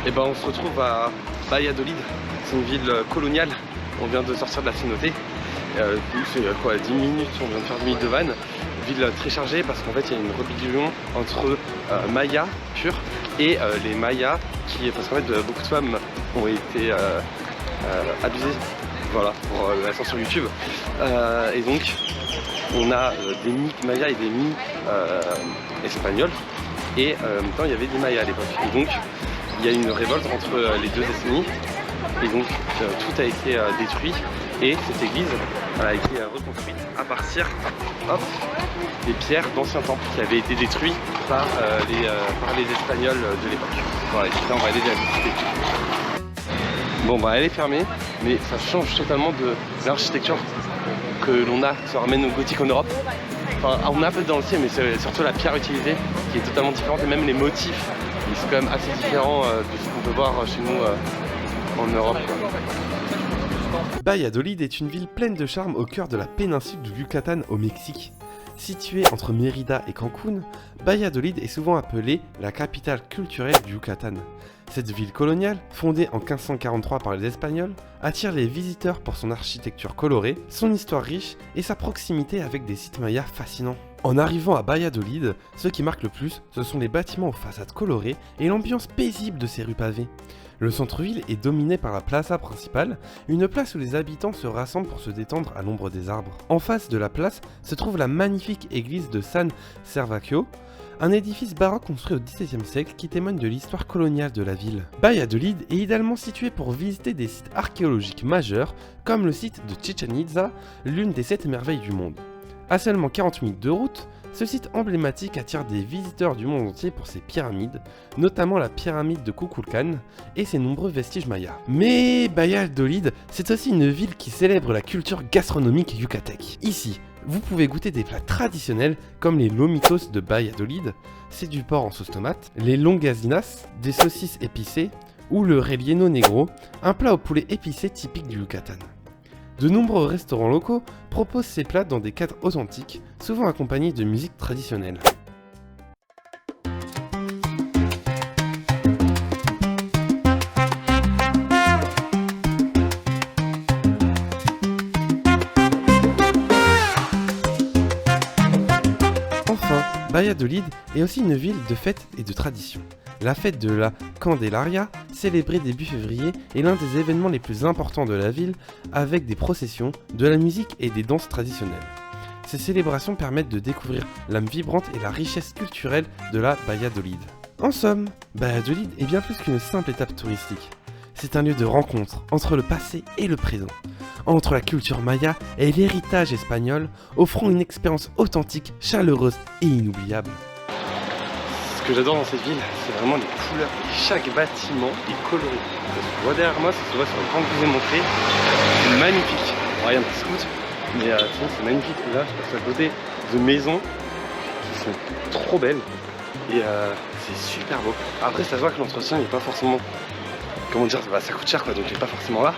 Et ben on se retrouve à Valladolid, c'est une ville coloniale, on vient de sortir de la cénote. C'est quoi, 10 minutes, on vient de faire 10 minutes de van. Ville très chargée parce qu'en fait il y a une rébellion entre Mayas purs et les Mayas parce qu'en fait beaucoup de femmes ont été abusées, voilà, pour la censure YouTube. Et donc on a des mi Mayas et des mi espagnols, et en même temps il y avait des Mayas à l'époque. Et donc il y a une révolte entre les deux ethnies, et donc tout a été détruit, et cette église a été reconstruite à partir des pierres d'anciens temples qui avaient été détruits par les Espagnols de l'époque. Voilà, et là on va aller la visiter. Bon bah elle est fermée, mais ça change totalement de l'architecture que l'on a, ça ramène au gothique en Europe. Enfin, on est un peu dans le ciel, mais c'est surtout la pierre utilisée qui est totalement différente, et même les motifs, ils sont quand même assez différents de ce qu'on peut voir chez nous en Europe. Valladolid est une ville pleine de charme au cœur de la péninsule du Yucatan au Mexique. Située entre Mérida et Cancún, Valladolid est souvent appelée la capitale culturelle du Yucatan. Cette ville coloniale, fondée en 1543 par les Espagnols, attire les visiteurs pour son architecture colorée, son histoire riche et sa proximité avec des sites mayas fascinants. En arrivant à Valladolid, ce qui marque le plus, ce sont les bâtiments aux façades colorées et l'ambiance paisible de ces rues pavées. Le centre-ville est dominé par la plaza principale, une place où les habitants se rassemblent pour se détendre à l'ombre des arbres. En face de la place se trouve la magnifique église de San Servaccio, un édifice baroque construit au XVIIe siècle qui témoigne de l'histoire coloniale de la ville. Valladolid est idéalement situé pour visiter des sites archéologiques majeurs, comme le site de Chichén Itzá, l'une des 7 merveilles du monde. À seulement 40 minutes de route, ce site emblématique attire des visiteurs du monde entier pour ses pyramides, notamment la pyramide de Kukulcán et ses nombreux vestiges mayas. Mais Valladolid, c'est aussi une ville qui célèbre la culture gastronomique yucatèque. Ici, vous pouvez goûter des plats traditionnels comme les lomitos de Valladolid, c'est du porc en sauce tomate, les longanizanas, des saucisses épicées, ou le relleno negro, un plat au poulet épicé typique du Yucatan. De nombreux restaurants locaux proposent ces plats dans des cadres authentiques, souvent accompagnés de musique traditionnelle. Enfin, Valladolid est aussi une ville de fêtes et de traditions. La fête de la Candelaria, célébrée début février, est l'un des événements les plus importants de la ville, avec des processions, de la musique et des danses traditionnelles. Ces célébrations permettent de découvrir l'âme vibrante et la richesse culturelle de la Valladolid. En somme, Valladolid est bien plus qu'une simple étape touristique. C'est un lieu de rencontre entre le passé et le présent, entre la culture maya et l'héritage espagnol, offrant une expérience authentique, chaleureuse et inoubliable. Ce que j'adore dans cette ville, c'est vraiment les couleurs. Chaque bâtiment est coloré. Ce que je vois derrière moi, ça se voit sur le plan que je vous ai montré. C'est magnifique. Bon, il y a un petit scout, mais sinon c'est magnifique. Là, je passe à côté de maisons qui sont trop belles. Et c'est super beau. Après, ça se voit que l'entretien n'est pas forcément... Comment dire, ça coûte cher quoi, donc il n'est pas forcément là.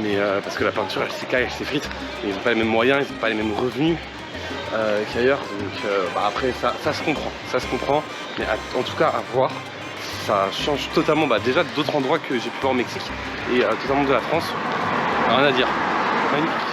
Mais parce que la peinture, elle s'écaille, elle s'effrite. Ils n'ont pas les mêmes moyens, ils n'ont pas les mêmes revenus qu'ailleurs, donc après ça se comprend, mais en tout cas à voir, ça change totalement déjà d'autres endroits que j'ai pu voir au Mexique et totalement de la France, rien à dire, magnifique.